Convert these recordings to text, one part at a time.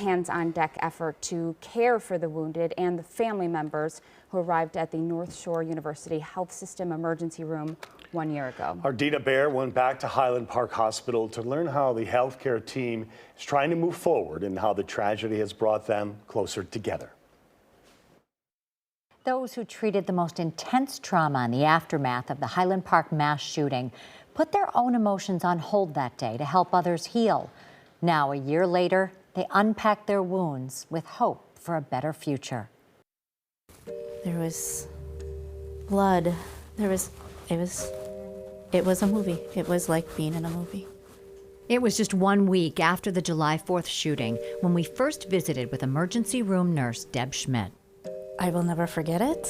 hands-on-deck effort to care for the wounded and the family members who arrived at the North Shore University Health System emergency room 1 year ago. Our Dina Bair went back to Highland Park Hospital to learn how the healthcare team is trying to move forward and how the tragedy has brought them closer together. Those who treated the most intense trauma in the aftermath of the Highland Park mass shooting put their own emotions on hold that day to help others heal. Now, a year later, they unpack their wounds with hope for a better future. There was blood. It was a movie. It was like being in a movie. It was just 1 week after the July 4th shooting when we first visited with emergency room nurse Deb Schmidt. I will never forget it.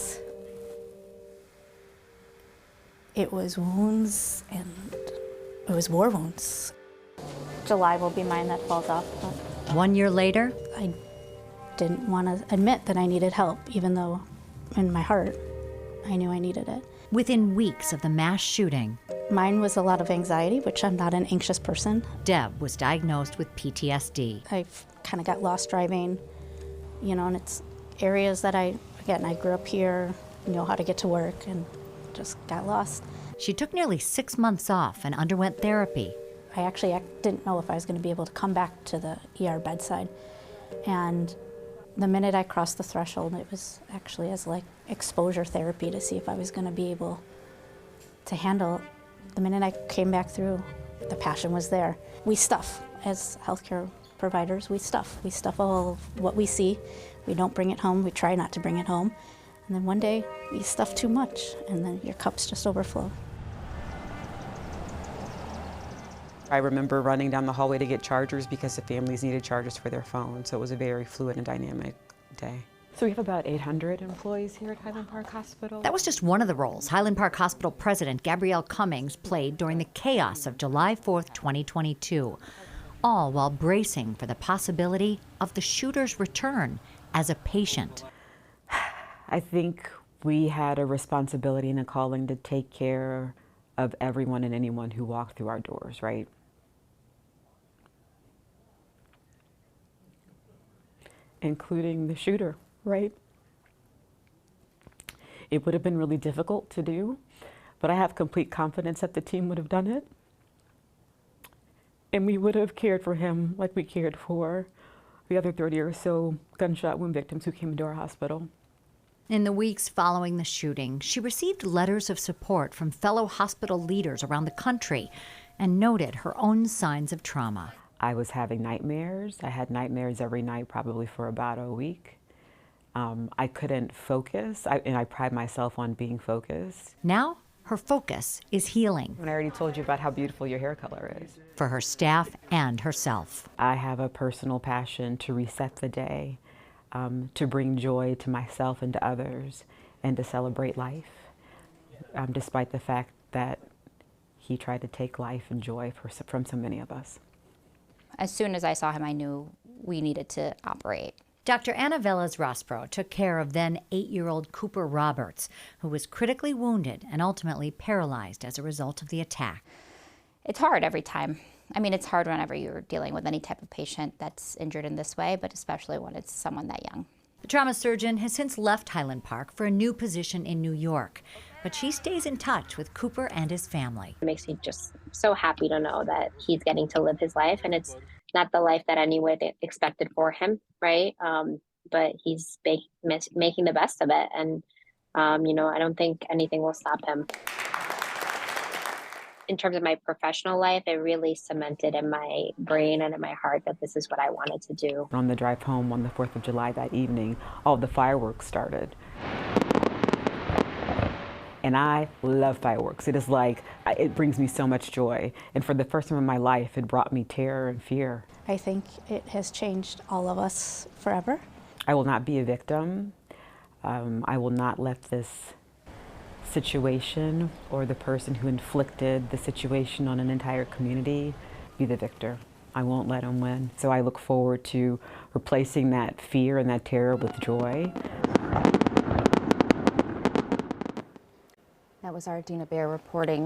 It was wounds, and it was war wounds. July will be mine that falls off. 1 year later, I didn't want to admit that I needed help, even though in my heart I knew I needed it. within weeks of the mass shooting, Mine was a lot of anxiety, which I'm not an anxious person. Deb was diagnosed with PTSD. I kind of got lost driving, and it's areas that I grew up here, know how to get to work, and just got lost. She took nearly 6 months off and underwent therapy. I didn't know if I was going to be able to come back to the ER bedside. And the minute I crossed the threshold, it was actually as like exposure therapy to see if I was going to be able to handle. The minute I came back through, the passion was there. We stuff, as healthcare providers, we stuff. We stuff all of what we see. We don't bring it home. We try not to bring it home. And then one day, we stuff too much, and then your cups just overflow. I remember running down the hallway to get chargers because the families needed chargers for their phones, so it was a very fluid and dynamic day. So we have about 800 employees here at Highland Park Hospital. That was just one of the roles Highland Park Hospital President Gabrielle Cummings played during the chaos of July 4th, 2022, all while bracing for the possibility of the shooter's return as a patient. I think we had a responsibility and a calling to take care of everyone and anyone who walked through our doors, right? Including the shooter, right? It would have been really difficult to do, but I have complete confidence that the team would have done it. And we would have cared for him like we cared for the other 30 or so gunshot wound victims who came into our hospital. In the weeks following the shooting, she received letters of support from fellow hospital leaders around the country and noted her own signs of trauma. I was having nightmares. I had nightmares every night, probably for about a week. I couldn't focus, and I pride myself on being focused. Now, her focus is healing. And I already told you about how beautiful your hair color is. For her staff and herself. I have a personal passion to reset the day, to bring joy to myself and to others, and to celebrate life, despite the fact that he tried to take life and joy from so many of us. As soon as I saw him, I knew we needed to operate. Dr. Anna Velez-Rospro took care of then 8-year-old Cooper Roberts, who was critically wounded and ultimately paralyzed as a result of the attack. It's hard every time. I mean, it's hard whenever you're dealing with any type of patient that's injured in this way, but especially when it's someone that young. The trauma surgeon has since left Highland Park for a new position in New York, but she stays in touch with Cooper and his family. It makes me just so happy to know that he's getting to live his life, and it's not the life that anyone expected for him, right? But he's making the best of it, and I don't think anything will stop him. In terms of my professional life, it really cemented in my brain and in my heart that this is what I wanted to do. On the drive home on the 4th of July that evening, all the fireworks started. And I love fireworks. It is like, it brings me so much joy. And for the first time in my life, it brought me terror and fear. I think it has changed all of us forever. I will not be a victim. I will not let this situation or the person who inflicted the situation on an entire community be the victor. I won't let him win. So I look forward to replacing that fear and that terror with joy. That was our Dina Bair reporting.